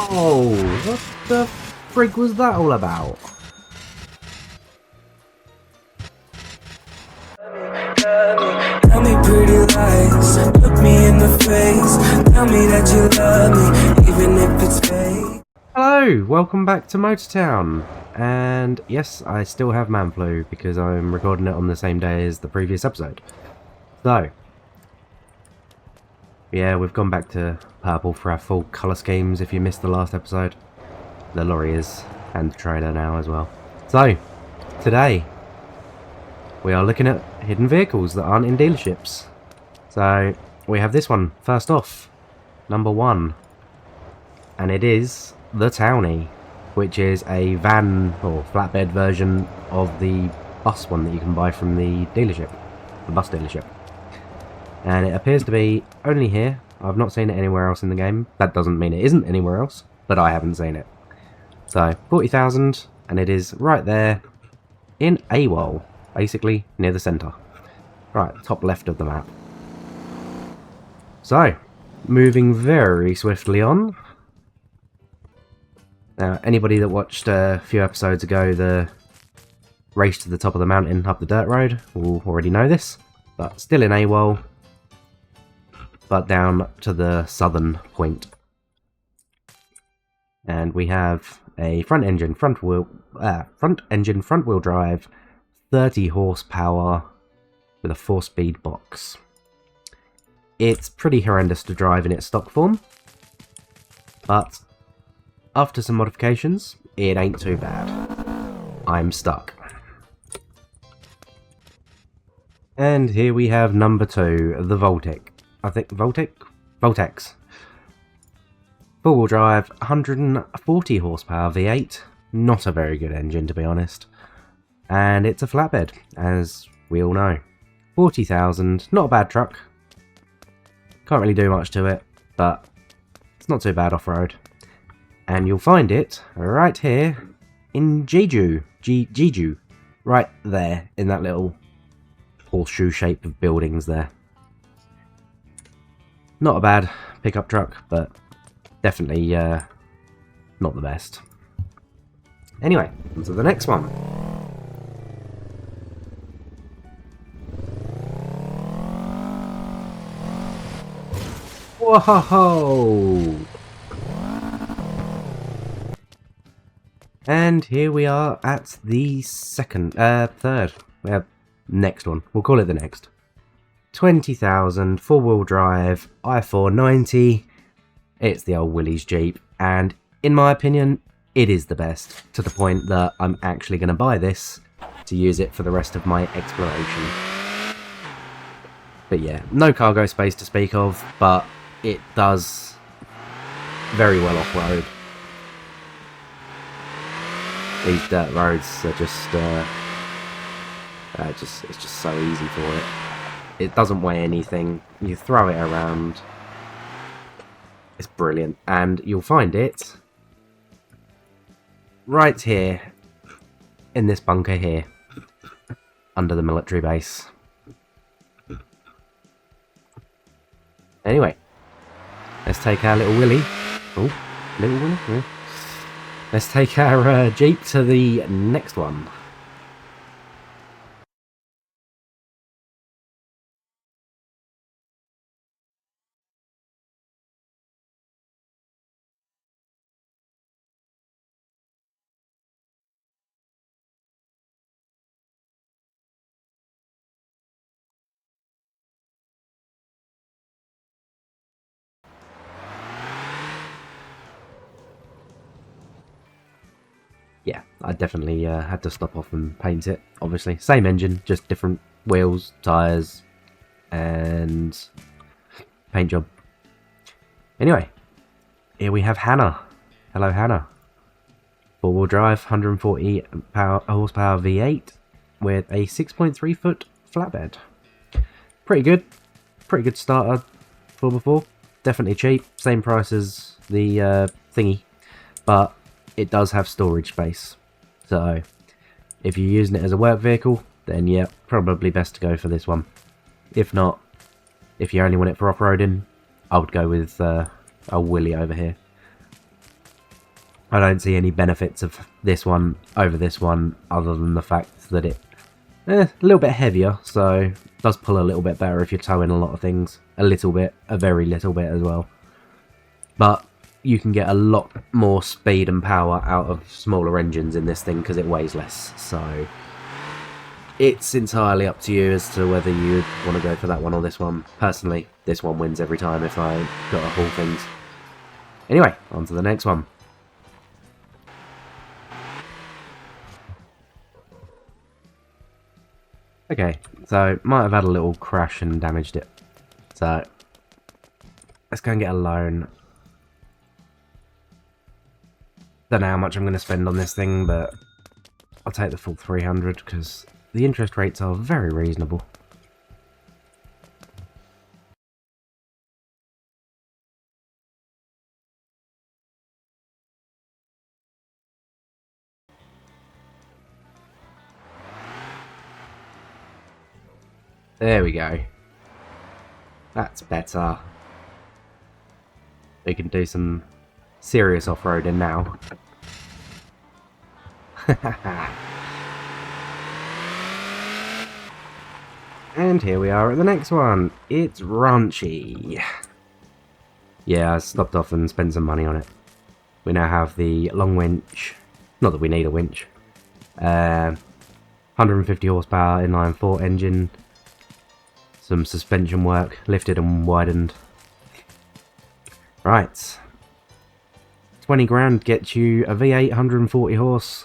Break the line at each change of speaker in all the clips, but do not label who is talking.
Whoa! What the frig was that all about?
Tell me pretty lies, look me in the face, tell me that you love me, even if it's fake.
Hello, welcome back to MotorTown. And yes, I still have man flu because I'm recording it on the same day as the previous episode. So, yeah, we've gone back to purple for our full colour schemes if you missed the last episode. The lorry is, and the trailer now as well. So, today, we are looking at hidden vehicles that aren't in dealerships. So, we have this one, first off, number 1. And it is the Townie, which is a van or flatbed version of the bus one that you can buy from the dealership, the bus dealership. And it appears to be only here. I've not seen it anywhere else in the game. That doesn't mean it isn't anywhere else, but I haven't seen it. So, 40,000, and it is right there in AWOL, basically near the centre. Right, top left of the map. So, moving very swiftly on. Now, anybody that watched a few episodes ago the race to the top of the mountain up the dirt road will already know this, but still in AWOL, but down to the southern point. And we have a front engine front wheel drive, 30 horsepower with a 4-speed box. It's pretty horrendous to drive in its stock form, but after some modifications, it ain't too bad. I'm stuck. And here we have number 2, the Voltex. Voltex. Four-wheel drive, 140 horsepower V8. Not a very good engine, to be honest. And it's a flatbed, as we all know. 40,000, not a bad truck. Can't really do much to it, but it's not too bad off-road. And you'll find it right here in Jeju. Right there, in that little horseshoe shape of buildings there. Not a bad pickup truck, but definitely not the best. Anyway, on to the next one. Whoa! And here we are at the third, next one. We'll call it the next. 20,000, 4-wheel drive, i490. It's the old Willys Jeep, and in my opinion, it is the best, to the point that I'm actually going to buy this to use it for the rest of my exploration. But yeah, no cargo space to speak of, but it does very well off-road. These dirt roads are it's just so easy for it. It doesn't weigh anything. You throw it around. It's brilliant. And you'll find it right here in this bunker here under the military base. Anyway, let's take our little Willy. Oh, little Willy. Yeah. Let's take our Jeep to the next one. Yeah, I definitely had to stop off and paint it, obviously. Same engine, just different wheels, tyres, and paint job. Anyway, here we have Hannah. Hello, Hannah. 4-wheel drive, 140 horsepower V8 with a 6.3 foot flatbed. Pretty good starter for before. Definitely cheap, same price as the thingy, but it does have storage space. So if you're using it as a work vehicle, then yeah, probably best to go for this one. If not, if you only want it for off-roading, I would go with old Willy over here. I don't see any benefits of this one over this one other than the fact that it a little bit heavier, so it does pull a little bit better if you're towing a lot of things. A little bit, a very little bit as well. But you can get a lot more speed and power out of smaller engines in this thing because it weighs less. So it's entirely up to you as to whether you want to go for that one or this one. Personally, this one wins every time if I got to haul things. Anyway, on to the next one. Okay, so might have had a little crash and damaged it. So let's go and get a loan. Don't know how much I'm going to spend on this thing, but I'll take the full 300 because the interest rates are very reasonable. There we go. That's better. We can do some serious off-roading now. And here we are at the next one. It's raunchy. Yeah, I stopped off and spent some money on it. We now have the long winch. Not that we need a winch. 150 horsepower inline 4 engine. Some suspension work, lifted and widened. Right. 20 grand gets you a V8 140 horse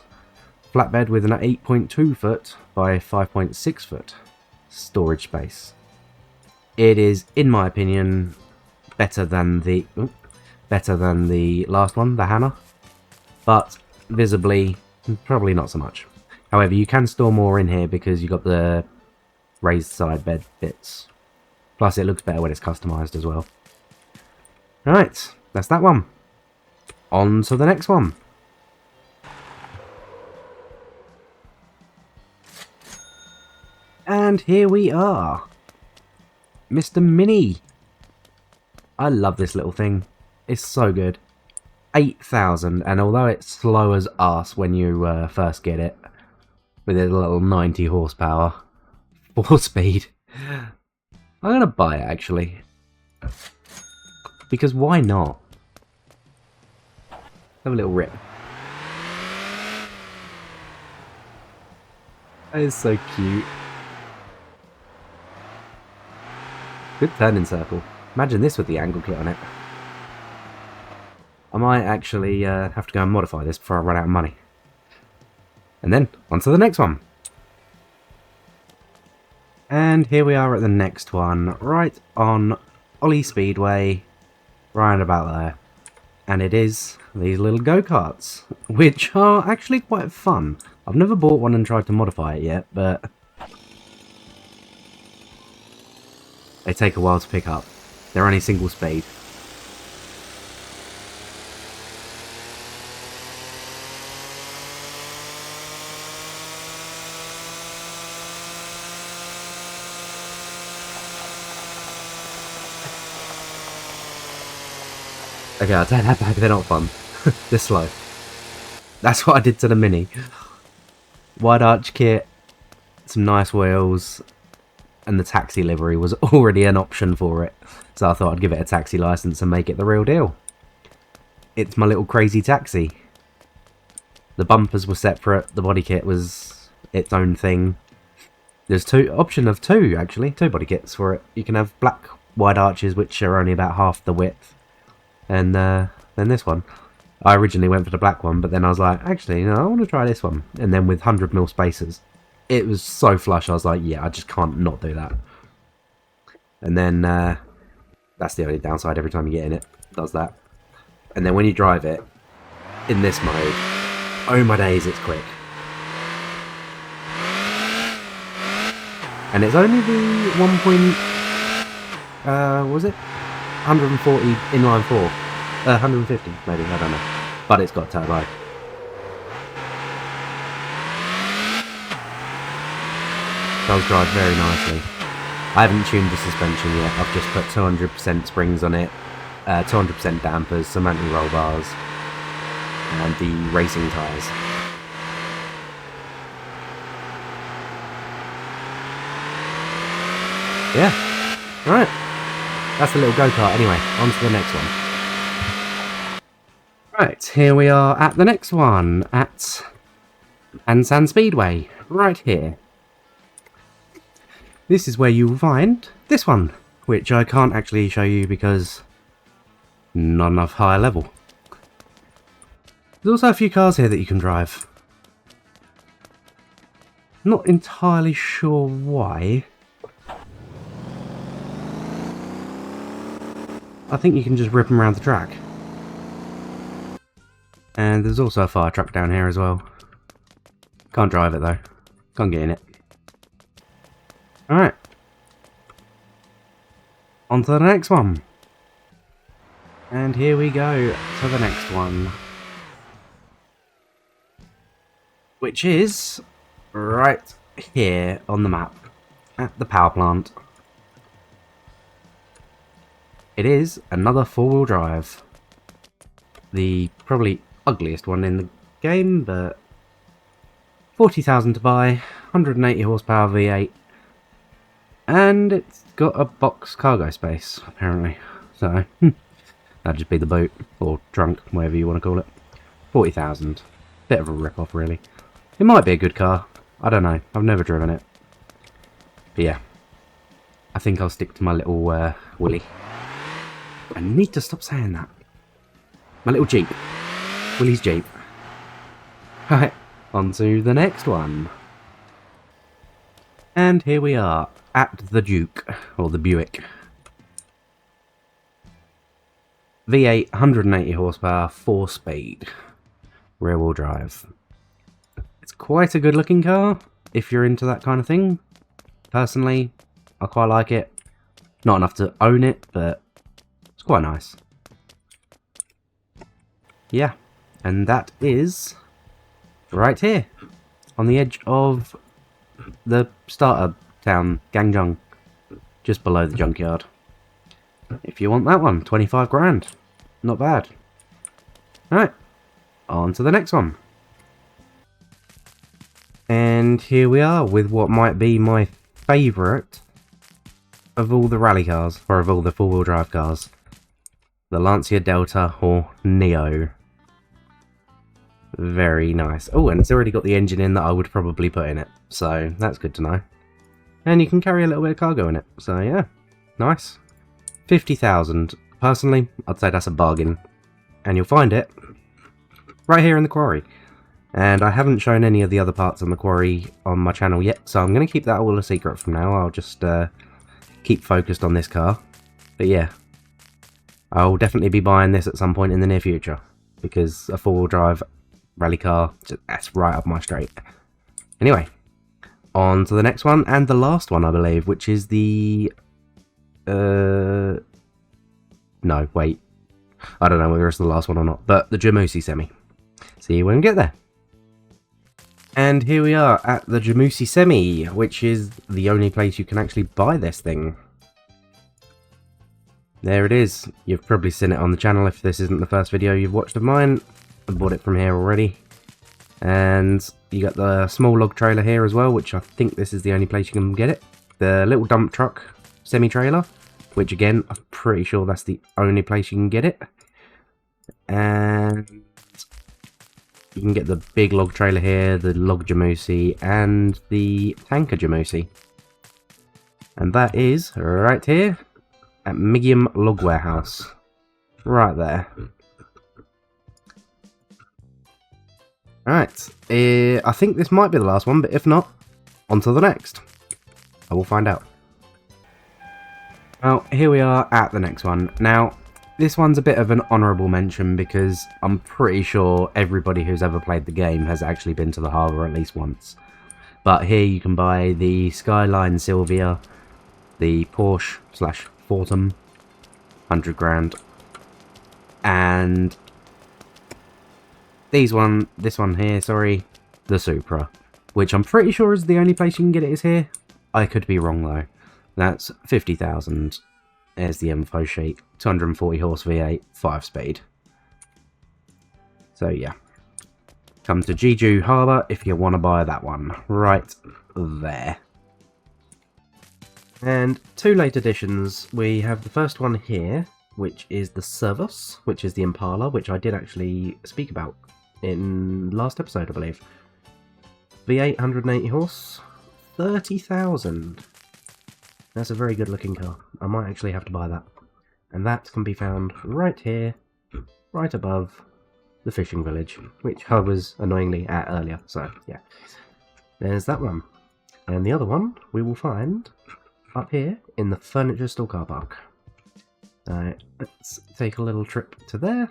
flatbed with an 8.2 foot by 5.6 foot storage space. It is, in my opinion, better than the last one, the Hannah, but visibly probably not so much. However, you can store more in here because you've got the raised side bed bits. Plus, it looks better when it's customized as well. Right, that's that one. On to the next one. And here we are. Mr. Mini. I love this little thing. It's so good. 8,000, and although it's slow as arse when you first get it, with a little 90 horsepower, 4 speed, I'm going to buy it actually. Because why not? Have a little rip. That is so cute. Good turning circle. Imagine this with the angle kit on it. I might actually have to go and modify this before I run out of money. And then, on to the next one. And here we are at the next one, right on Ollie Speedway, right about there. And it is these little go-karts, which are actually quite fun. I've never bought one and tried to modify it yet, but they take a while to pick up. They're only single speed. Okay, I'll take that back, they're not fun. They're slow. That's what I did to the Mini. Wide arch kit, some nice wheels, and the taxi livery was already an option for it. So I thought I'd give it a taxi license and make it the real deal. It's my little crazy taxi. The bumpers were separate, the body kit was its own thing. There's option of two actually, 2 body kits for it. You can have black wide arches which are only about half the width. And then this one. I originally went for the black one, but then I was like, actually, no, I want to try this one. And then with 100mm spacers. It was so flush, I was like, yeah, I just can't not do that. And then, that's the only downside every time you get in it. It does that. And then when you drive it, in this mode, oh my days, it's quick. And it's only the 140 inline 4. 150 maybe, I don't know. But it's got turbo. Does drive very nicely. I haven't tuned the suspension yet. I've just put 200% springs on it, 200% dampers, some anti-roll bars. and the racing tyres. Yeah, right. That's the little go-kart. Anyway, on to the next one. Right, here we are at the next one, at Ansan Speedway, right here. This is where you'll find this one, which I can't actually show you because not enough higher level. There's also a few cars here that you can drive. Not entirely sure why. I think you can just rip them around the track. And there's also a fire truck down here as well. Can't drive it though. Can't get in it. Alright. On to the next one. And here we go to the next one. Which is right here on the map. At the power plant. It is another four-wheel drive. The probably ugliest one in the game, but 40,000 to buy, 180 horsepower V8, and it's got a box cargo space, apparently. So, that'd just be the boot, or trunk, whatever you want to call it. 40,000. Bit of a rip-off, really. It might be a good car. I don't know. I've never driven it. But yeah. I think I'll stick to my little Willy. I need to stop saying that. My little Jeep. Willie's Jeep. Right, on to the next one. And here we are, at the Duke, or the Buick. V8, 180 horsepower, 4-speed. Rear-wheel drive. It's quite a good looking car, if you're into that kind of thing. Personally, I quite like it. Not enough to own it, but it's quite nice. Yeah, and that is right here, on the edge of the starter town, Gangjung, just below the junkyard. If you want that one, 25 grand. Not bad. Alright, on to the next one. And here we are with what might be my favourite of all the rally cars, or of all the four-wheel drive cars. The Lancia Delta, or Neo. Very nice. Oh, and it's already got the engine in that I would probably put in it. So, that's good to know. And you can carry a little bit of cargo in it. So, yeah. Nice. 50,000. Personally, I'd say that's a bargain. And you'll find it right here in the quarry. And I haven't shown any of the other parts on the quarry on my channel yet. So, I'm going to keep that all a secret from now. I'll just keep focused on this car. But, yeah. I'll definitely be buying this at some point in the near future. Because a four-wheel drive rally car, that's right up my street. Anyway, on to the next one, and the last one, I believe, which is the... No, wait. I don't know whether it's the last one or not, but the Jamusi Semi. See you when we get there. And here we are at the Jamusi Semi, which is the only place you can actually buy this thing. There it is. You've probably seen it on the channel if this isn't the first video you've watched of mine. I bought it from here already. And you got the small log trailer here as well, which I think this is the only place you can get it. The little dump truck semi-trailer, which again, I'm pretty sure that's the only place you can get it. And you can get the big log trailer here, the log Jamusi, and the tanker Jamusi. And that is right here at Migium Log Warehouse. Right there. Alright, I think this might be the last one, but if not, on to the next. I will find out. Well, here we are at the next one. Now, this one's a bit of an honourable mention because I'm pretty sure everybody who's ever played the game has actually been to the harbour at least once. But here you can buy the Skyline Sylvia, the Porsche / Fortum, 100 grand, and this one here, sorry, the Supra, which I'm pretty sure is the only place you can get it is here. I could be wrong though. That's 50,000. There's the info sheet. 240 horse V8, 5-speed. So yeah, come to Jeju Harbour if you want to buy that one, right there. And 2 late additions. We have the first one here, which is the Servus, which is the Impala, which I did actually speak about in last episode, I believe. V8 180 horse, 30,000. That's a very good looking car. I might actually have to buy that. And that can be found right here, right above the fishing village, which I was annoyingly at earlier. So yeah, there's that one. And the other one we will find up here in the furniture store car park. Let's take a little trip to there.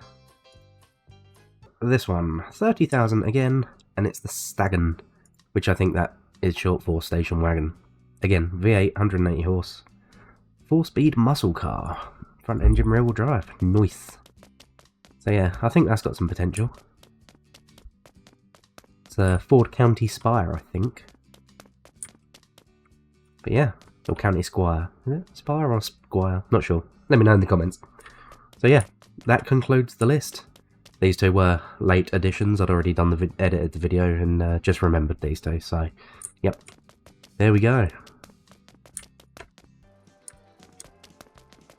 This one, 30,000 again, and it's the Stagen, which I think that is short for station wagon. Again, V8 180 horse, 4-speed muscle car, front engine rear wheel drive, nice. So yeah, I think that's got some potential. It's a Ford County Spire, I think. But yeah, or County Squire. Is it Spire or Squire? Not sure. Let me know in the comments. So yeah, that concludes the list. These 2 were late additions. I'd already done the edited the video and just remembered these 2. So, yep, there we go.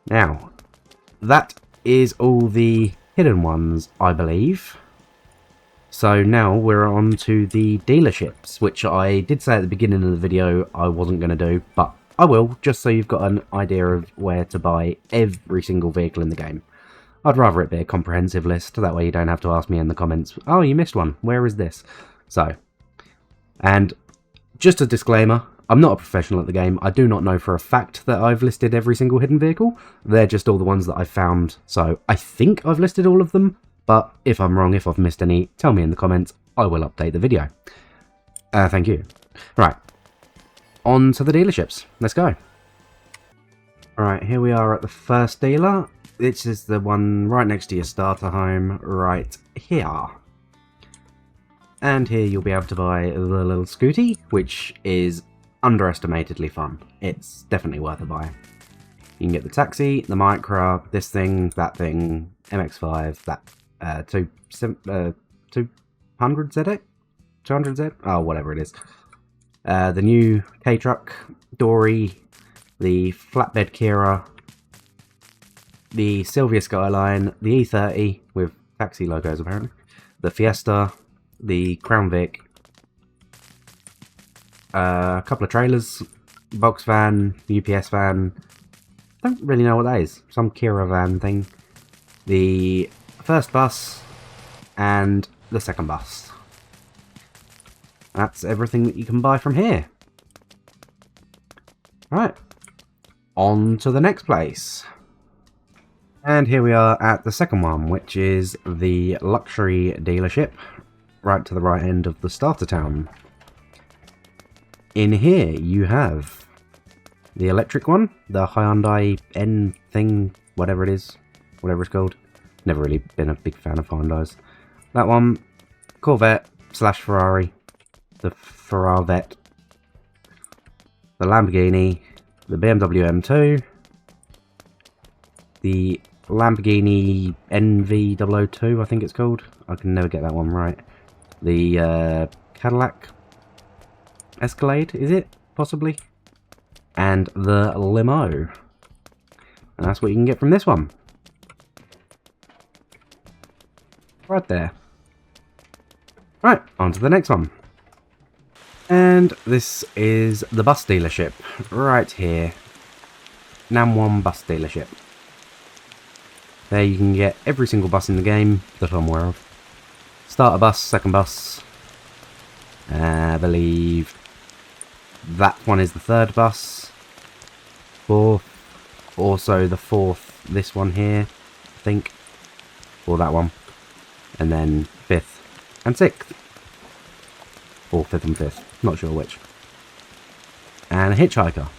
Now, that is all the hidden ones, I believe. So now we're on to the dealerships, which I did say at the beginning of the video I wasn't going to do, but I will, just so you've got an idea of where to buy every single vehicle in the game. I'd rather it be a comprehensive list, that way you don't have to ask me in the comments, oh, you missed one, where is this? So, and just a disclaimer, I'm not a professional at the game. I do not know for a fact that I've listed every single hidden vehicle. They're just all the ones that I've found. So I think I've listed all of them. But if I'm wrong, if I've missed any, tell me in the comments. I will update the video. Thank you. Right. On to the dealerships. Let's go. Alright, here we are at the first dealer. This is the one right next to your starter home. Right here. And here you'll be able to buy the little scooty, which is underestimatedly fun. It's definitely worth a buy. You can get the taxi, the micra, this thing, that thing, MX-5, that 200 ZX? 200Z? Oh, whatever it is. The new K-Truck, Dory, the flatbed Kira, the Sylvia Skyline, the E30 with taxi logos apparently, the Fiesta, the Crown Vic, a couple of trailers, box van, UPS van, don't really know what that is, some Kira van thing, the first bus, and the second bus. That's everything that you can buy from here. Right, on to the next place. And here we are at the second one, which is the luxury dealership, right to the right end of the starter town. In here you have the electric one, the Hyundai N thing, whatever it is, whatever it's called. Never really been a big fan of Hyundais. That one, Corvette slash Ferrari, the Ferravette, the Lamborghini, the BMW M2, the Lamborghini NV002, I think it's called. I can never get that one right. The Cadillac Escalade, is it? Possibly. And the limo. And that's what you can get from this one. Right there. Right, on to the next one. And this is the bus dealership. Right here. Namwon bus dealership. There you can get every single bus in the game that I'm aware of. Starter bus, second bus. I believe that one is the third bus. Fourth. Also the fourth, this one here, I think. Or that one. And then fifth and sixth. Or fifth and fifth. Not sure which. And a hitchhiker.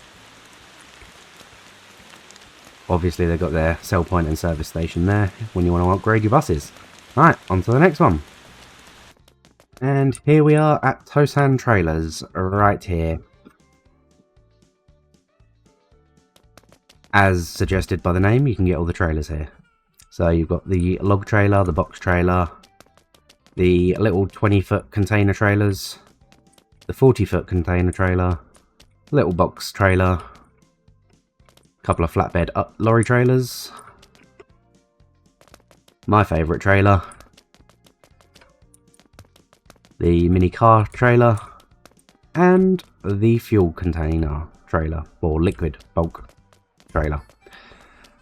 Obviously they've got their sell point and service station there when you want to upgrade your buses. Right, on to the next one. And here we are at Tosan Trailers, right here. As suggested by the name, you can get all the trailers here. So you've got the log trailer, the box trailer, the little 20-foot container trailers, the 40-foot container trailer, little box trailer, couple of flatbed lorry trailers, my favourite trailer, the mini car trailer, and the fuel container trailer, or liquid bulk trailer.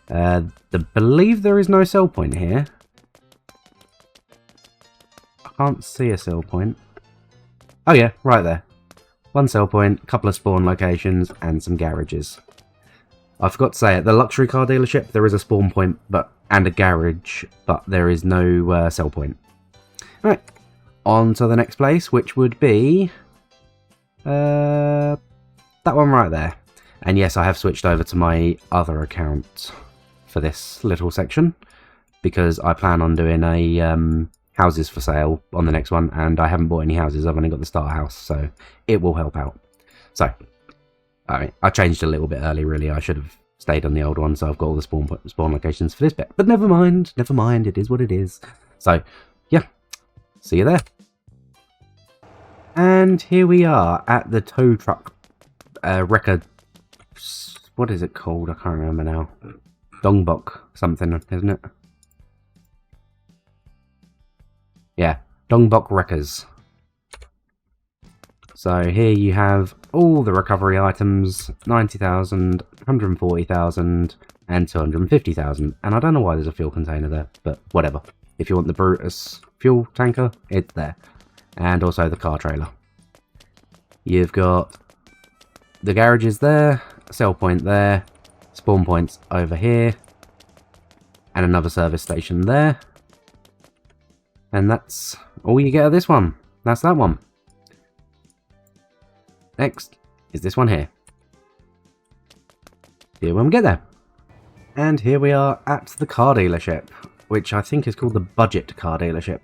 I believe there is no sell point here. I can't see a sell point. Oh yeah, right there. One sell point, couple of spawn locations, and some garages. I forgot to say, at the luxury car dealership, there is a spawn point and a garage, but there is no sell point. Right, on to the next place, which would be that one right there. And yes, I have switched over to my other account for this little section, because I plan on doing a houses for sale on the next one, and I haven't bought any houses. I've only got the starter house, so it will help out. So I changed a little bit early, really. I should have stayed on the old one, so I've got all the spawn locations for this bit. But never mind, it is what it is. So, yeah, see you there. And here we are at the tow truck record. What is it called? I can't remember now. Dongbok something, isn't it? Yeah, Dongbok Wreckers. So here you have all the recovery items, 90,000, 140,000, and 250,000. And I don't know why there's a fuel container there, but whatever. If you want the Brutus fuel tanker, it's there. And also the car trailer. You've got the garages there, sell point there, spawn points over here, and another service station there. And that's all you get of this one. That's that one. Next is this one here. See you when we get there. And here we are at the car dealership, which I think is called the Budget Car Dealership.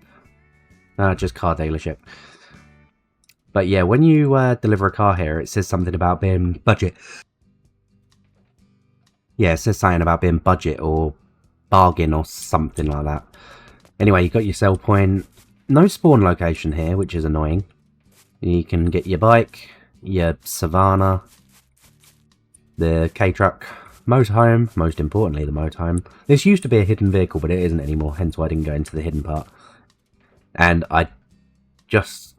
Just car dealership. But yeah, when you deliver a car here, it says something about being budget. Yeah, it says something about being budget or bargain or something like that. Anyway, you've got your sell point. No spawn location here, which is annoying. You can get your bike, your Savannah, the K-Truck, motorhome, most importantly the motorhome. This used to be a hidden vehicle, but it isn't anymore, hence why I didn't go into the hidden part. And I just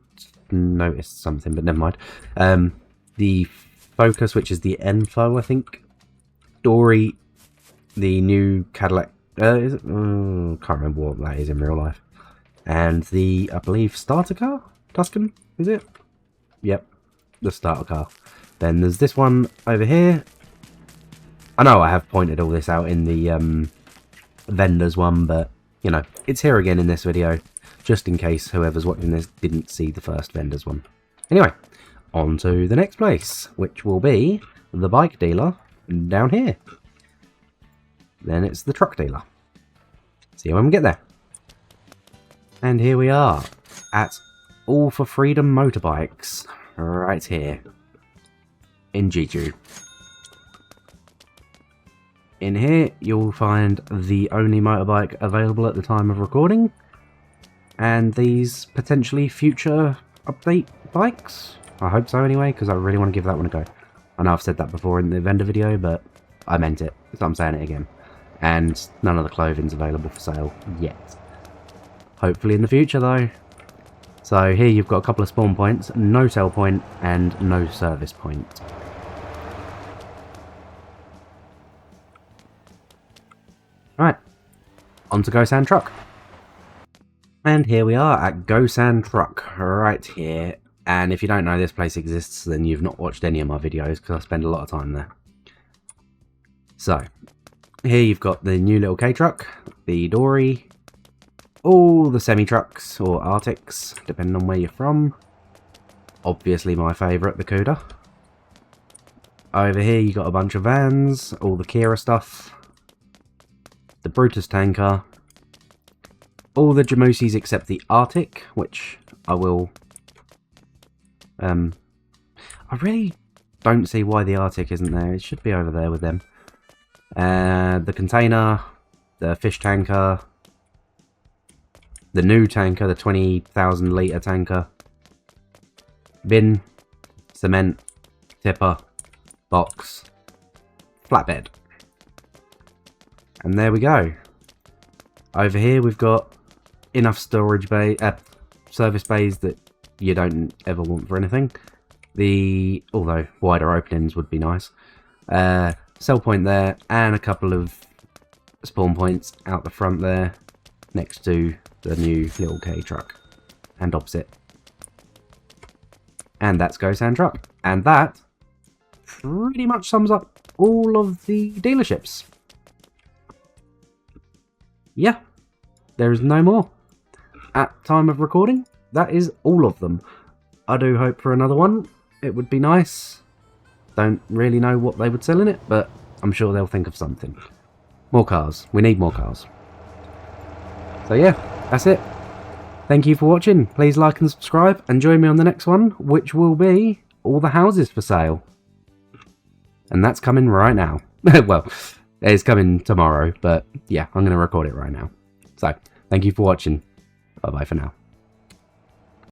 noticed something, but never mind. The Focus, which is the Enfo, I think. Dory, the new Cadillac. Is it? Can't remember what that is in real life. And the, I believe, starter car? Tuscan, is it? Yep, the starter car. Then there's this one over here. I know I have pointed all this out in the vendors one, but, you know, it's here again in this video, just in case whoever's watching this didn't see the first vendors one. Anyway, on to the next place, which will be the bike dealer down here. Then it's the truck dealer. See you when we get there. And here we are at All for Freedom Motorbikes, right here in Jeju. In here you'll find the only motorbike available at the time of recording, and these potentially future update bikes. I hope so anyway, because I really want to give that one a go. I know I've said that before in the vendor video, but I meant it, so I'm saying it again. And none of the clothing's available for sale yet. Hopefully in the future though. So here you've got a couple of spawn points, no sell point, and no service point. Right, on to Gosan Truck. And here we are at Gosan Truck, right here. And if you don't know this place exists, then you've not watched any of my videos, because I spend a lot of time there. So, here you've got the new little K-Truck, the Dory, all the semi-trucks, or Arctics, depending on where you're from. Obviously my favourite, the Cuda. Over here you got a bunch of vans, all the Kira stuff, the Brutus tanker, all the Jamusis except the Arctic, which I will... I really don't see why the Arctic isn't there. It should be over there with them. The container, the fish tanker, the new tanker, the 20,000 litre tanker, bin, cement, tipper, box, flatbed. And there we go. Over here we've got enough storage bay, service bays that you don't ever want for anything. Although wider openings would be nice. Sell point there, and a couple of spawn points out the front there, next to the new little K truck, and opposite. And that's GoSand truck. And that pretty much sums up all of the dealerships. Yeah, there is no more. At time of recording, that is all of them. I do hope for another one. It would be nice. Don't really know what they would sell in it, but I'm sure they'll think of something. More cars. We need more cars. So yeah, that's it. Thank you for watching. Please like and subscribe, and join me on the next one, which will be all the houses for sale. And that's coming right now. Well, it's coming tomorrow, but yeah, I'm going to record it right now. So, thank you for watching. Bye-bye for now.